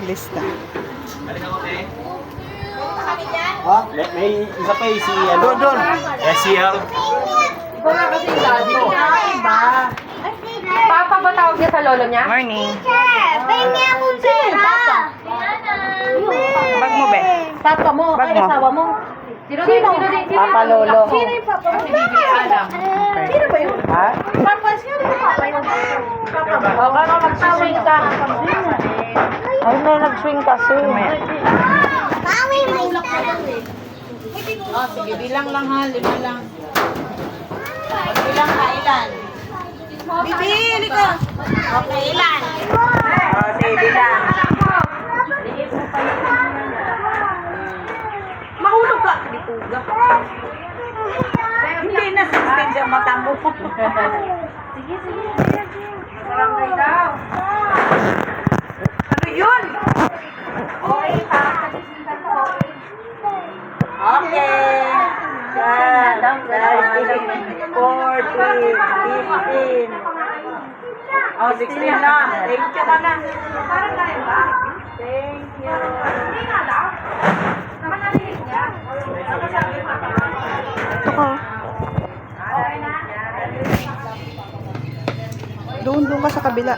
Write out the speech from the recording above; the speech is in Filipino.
lista. Ha? May isa pa si ano? Doon. SCL. Wala kasi yung daddy. Iba. Papa ba tawag niya sa lolo niya? Morning. Pengi akong pera. Bag mo, be. Papa mo, Bag ay mo. asawa mo. Sino? Papa Lolo. Sino yung papa mo? Alam. Sino ba yun? Ha? Papa, sino yung papa yun? Papa ba? O, baka mag-swing ka. Ay, may nag-swing kasi. Mami, may Oh, sige, bilang lang ha, 5 lang. Bilang ka, ilan? Bibili ka. Okay, ilan? Oh, sige, bilang. Mahulog ka. Bituga. Hindi na sustain sa mata mo. Sige. Barangay daw. Ano yun? Okay, Okay. Yan. 14, 15. Oh, 16 na. Thank you ka na. Parang tayo ba? Thank you. Hindi nga daw. Naman narinig niya. Ano sabi mo? Ito ko. Doon ka sa kabila.